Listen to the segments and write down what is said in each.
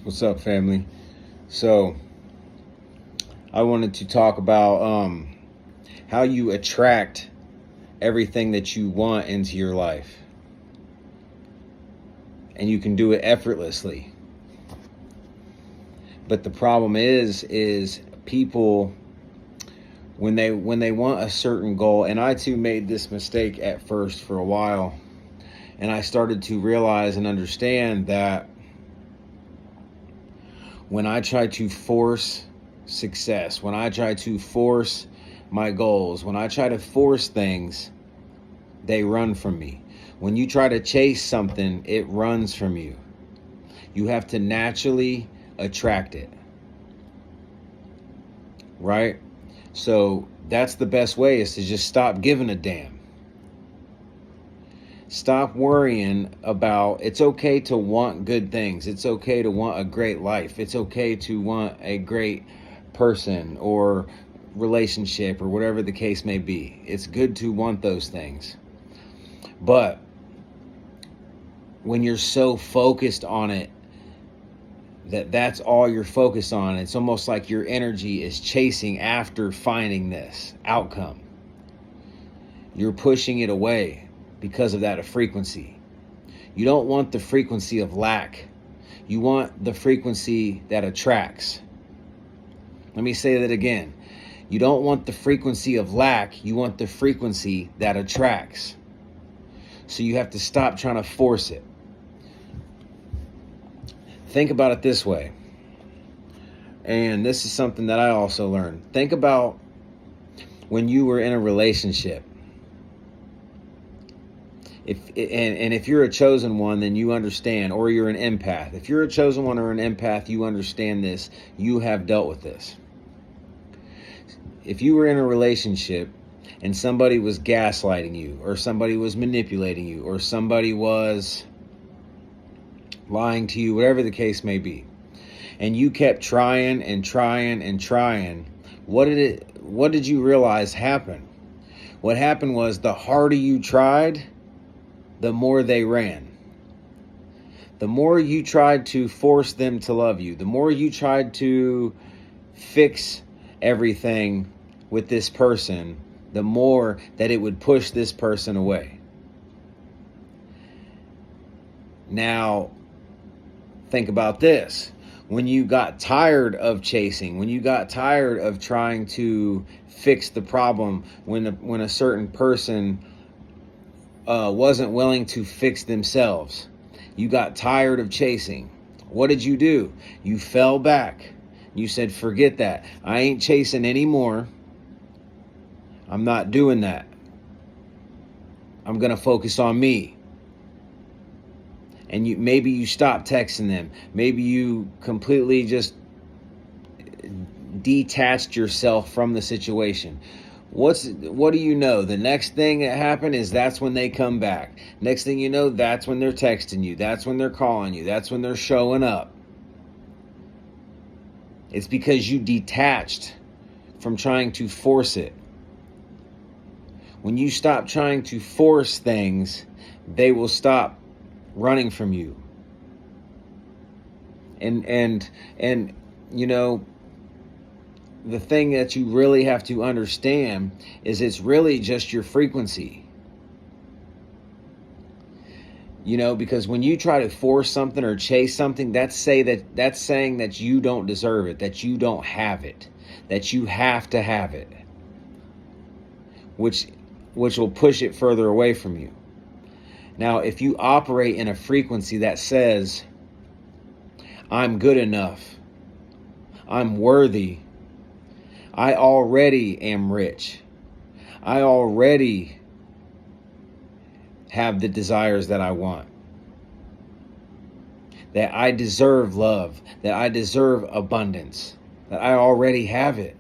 What's up, family? So, I wanted to talk about how you attract everything that you want into your life, and you can do it effortlessly. But the problem is people when they want a certain goal, and I too made this mistake at first for a while, and I started to realize and understand that when I try to force success, when I try to force my goals, when I try to force things, they run from me. When you try to chase something, it runs from you. You have to naturally attract it, right? So that's the best way, is to just stop giving a damn. Stop worrying about, it's okay to want good things. It's okay to want a great life. It's okay to want a great person or relationship or whatever the case may be. It's good to want those things. But when you're so focused on it, that's all you're focused on, it's almost like your energy is chasing after finding this outcome. You're pushing it away because of that frequency. You don't want the frequency of lack. You want the frequency that attracts. Let me say that again. You don't want the frequency of lack. You want the frequency that attracts. So you have to stop trying to force it. Think about it this way. And this is something that I also learned. Think about when you were in a relationship. If you're a chosen one, then you understand, or you're an empath. If you're a chosen one or an empath, you understand this. You have dealt with this. If you were in a relationship and somebody was gaslighting you, or somebody was manipulating you, or somebody was lying to you, whatever the case may be, and you kept trying and trying and trying, what did you realize happened? What happened was, the harder you tried, the more they ran. The more you tried to force them to love you, the more you tried to fix everything with this person, the more that it would push this person away. Now, think about this. When you got tired of chasing, when you got tired of trying to fix the problem, when a certain person wasn't willing to fix themselves, you got tired of chasing, what did you do? You fell back. You said, forget that. I ain't chasing anymore. I'm not doing that. I'm going to focus on me. And maybe you stop texting them. Maybe you completely just detached yourself from the situation. What do you know? The next thing that happened is that's when they come back. Next thing you know, that's when they're texting you. That's when they're calling you. That's when they're showing up. It's because you detached from trying to force it. When you stop trying to force things, they will stop running from you. And you know, the thing that you really have to understand is it's really just your frequency. You know, because when you try to force something or chase something, that's saying that you don't deserve it, that you don't have it, that you have to have it, which will push it further away from you. Now, if you operate in a frequency that says, I'm good enough, I'm worthy, I already am rich, I already have the desires that I want, that I deserve love, that I deserve abundance, that I already have it.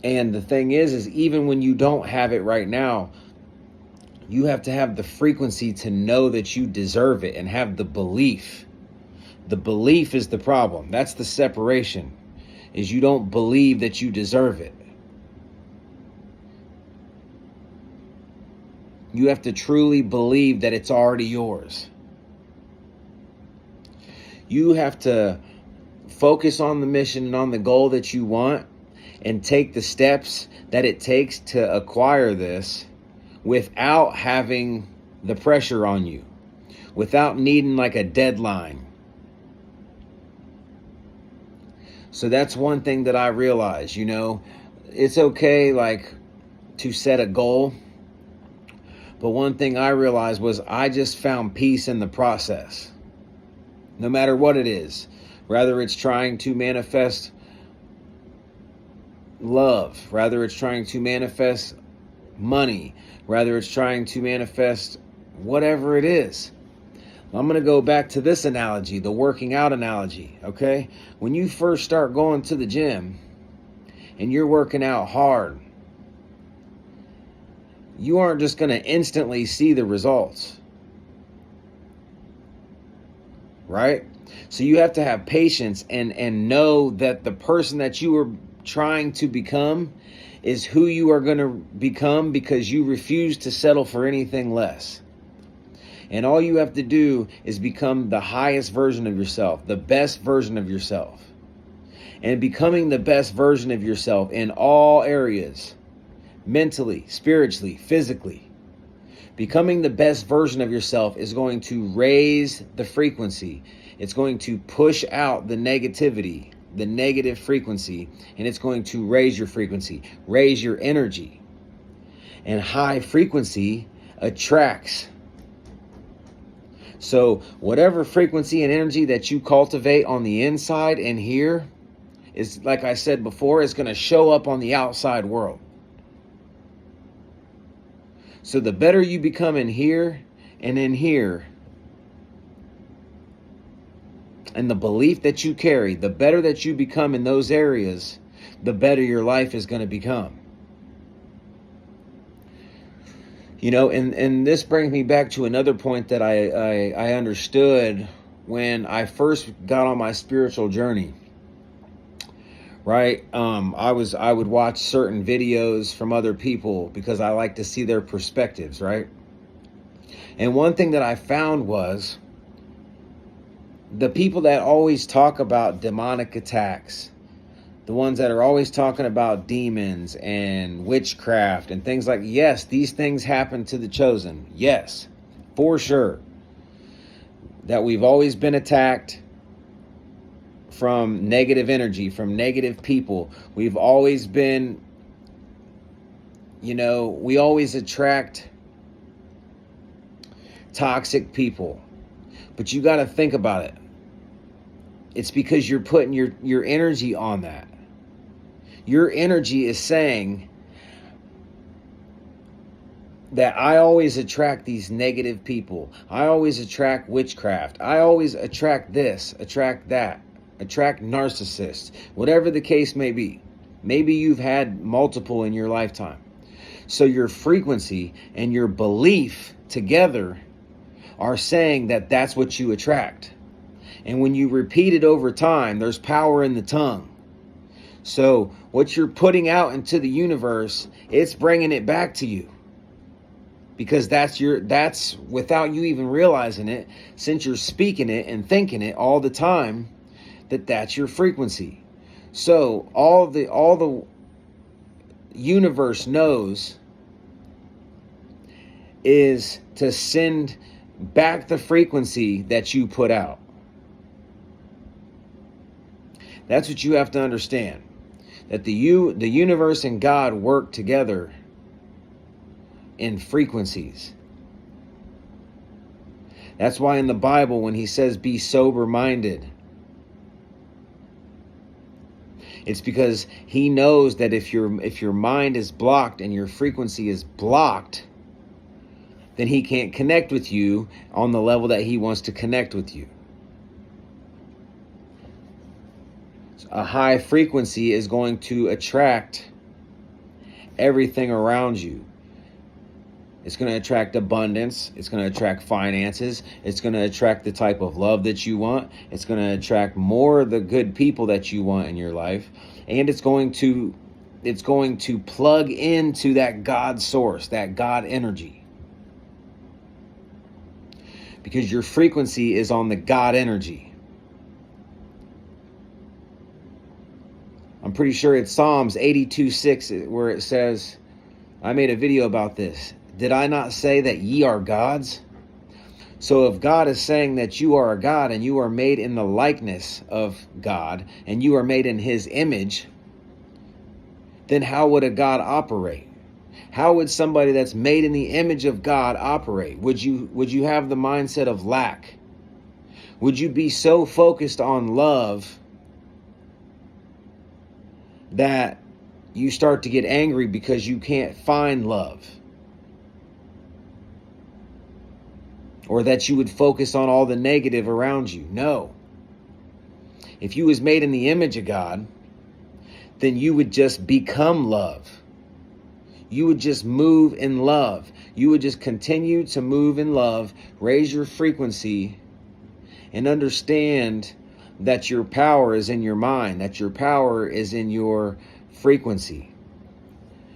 And the thing is even when you don't have it right now, you have to have the frequency to know that you deserve it and have the belief. The belief is the problem. That's the separation, is you don't believe that you deserve it. You have to truly believe that it's already yours. You have to focus on the mission and on the goal that you want, and take the steps that it takes to acquire this without having the pressure on you, without needing like a deadline. So that's one thing that I realized, it's okay like to set a goal. But one thing I realized was I just found peace in the process. No matter what it is, whether it's trying to manifest love, whether it's trying to manifest money, whether it's trying to manifest whatever it is. I'm going to go back to this analogy, the working out analogy, okay? When you first start going to the gym and you're working out hard, you aren't just going to instantly see the results, right? So you have to have patience and know that the person that you are trying to become is who you are going to become, because you refuse to settle for anything less. And all you have to do is become the highest version of yourself, the best version of yourself. And becoming the best version of yourself in all areas, mentally, spiritually, physically, becoming the best version of yourself is going to raise the frequency. It's going to push out the negativity, the negative frequency, and it's going to raise your frequency, raise your energy. And high frequency attracts. So whatever frequency and energy that you cultivate on the inside and here is, like I said before, is going to show up on the outside world. So the better you become in here and in here, and the belief that you carry, the better that you become in those areas, the better your life is going to become. And this brings me back to another point that I understood when I first got on my spiritual journey. Right? I would watch certain videos from other people because I like to see their perspectives, right? And one thing that I found was the people that always talk about demonic attacks, the ones that are always talking about demons and witchcraft and things like, yes, these things happen to the chosen. Yes, for sure. That we've always been attacked from negative energy, from negative people. We've always been, we always attract toxic people. But you got to think about it. It's because you're putting your energy on that. Your energy is saying that I always attract these negative people. I always attract witchcraft. I always attract this, attract that, attract narcissists, whatever the case may be. Maybe you've had multiple in your lifetime. So your frequency and your belief together are saying that that's what you attract. And when you repeat it over time, there's power in the tongue. So what you're putting out into the universe, it's bringing it back to you. Because that's without you even realizing it, since you're speaking it and thinking it all the time, that's your frequency. So all the universe knows is to send back the frequency that you put out. That's what you have to understand. That the universe and God work together in frequencies. That's why in the Bible, when he says be sober-minded, it's because he knows that if your mind is blocked and your frequency is blocked, then he can't connect with you on the level that he wants to connect with you. A high frequency is going to attract everything around you. It's going to attract abundance. It's going to attract finances. It's going to attract the type of love that you want. It's going to attract more of the good people that you want in your life. And it's going to plug into that God source, that God energy. Because your frequency is on the God energy. pretty sure it's Psalms 82:6 where it says, I made a video about this. Did I not say that ye are gods? So if God is saying that you are a God and you are made in the likeness of God and you are made in his image, then how would a God operate? How would somebody that's made in the image of God operate? Would you have the mindset of lack? Would you be so focused on love that you start to get angry because you can't find love? Or that you would focus on all the negative around you? No. If you was made in the image of God, then you would just become love. You would just move in love. You would just continue to move in love, raise your frequency, and understand that your power is in your mind, that your power is in your frequency.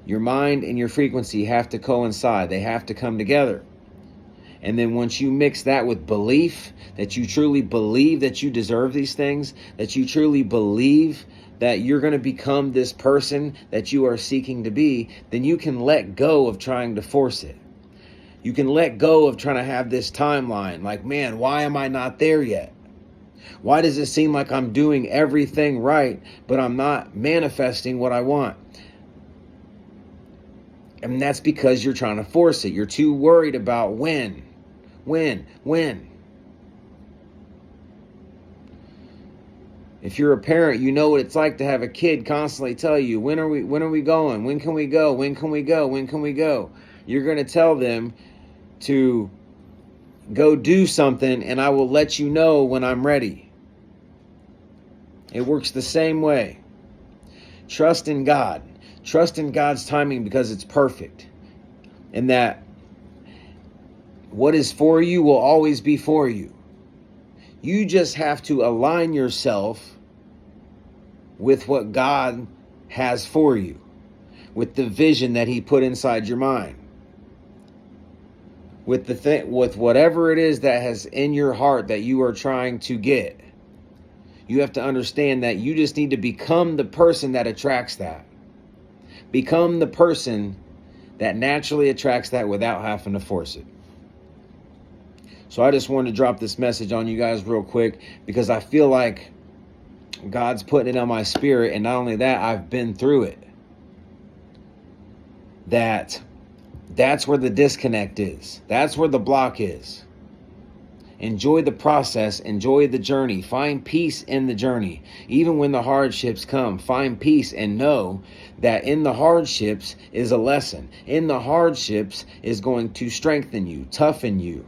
Your mind and your frequency have to coincide. They have to come together. And then once you mix that with belief, that you truly believe that you deserve these things, that you truly believe that you're going to become this person that you are seeking to be, then you can let go of trying to force it. You can let go of trying to have this timeline. Like, man, why am I not there yet? Why does it seem like I'm doing everything right, but I'm not manifesting what I want? And that's because you're trying to force it. You're too worried about when. If you're a parent, you know what it's like to have a kid constantly tell you, when are we going? When can we go? When can we go? When can we go? You're going to tell them to go do something, and I will let you know when I'm ready. It works the same way. Trust in God. Trust in God's timing because it's perfect. And that what is for you will always be for you. You just have to align yourself with what God has for you, with the vision that he put inside your mind, with with whatever it is that has in your heart that you are trying to get. You have to understand that you just need to become the person that attracts that. Become the person that naturally attracts that without having to force it. So I just wanted to drop this message on you guys real quick because I feel like God's putting it on my spirit. And not only that, I've been through it. That's where the disconnect is. That's where the block is. Enjoy the process. Enjoy the journey. Find peace in the journey. Even when the hardships come, find peace and know that in the hardships is a lesson. In the hardships is going to strengthen you, toughen you,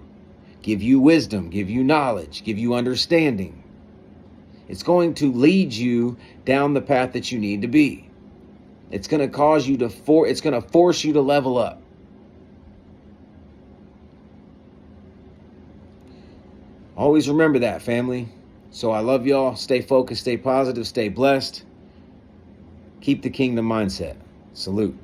give you wisdom, give you knowledge, give you understanding. It's going to lead you down the path that you need to be. It's going to cause you to it's going to force you to level up. Always remember that, family. So I love y'all. Stay focused, stay positive, stay blessed. Keep the kingdom mindset. Salute.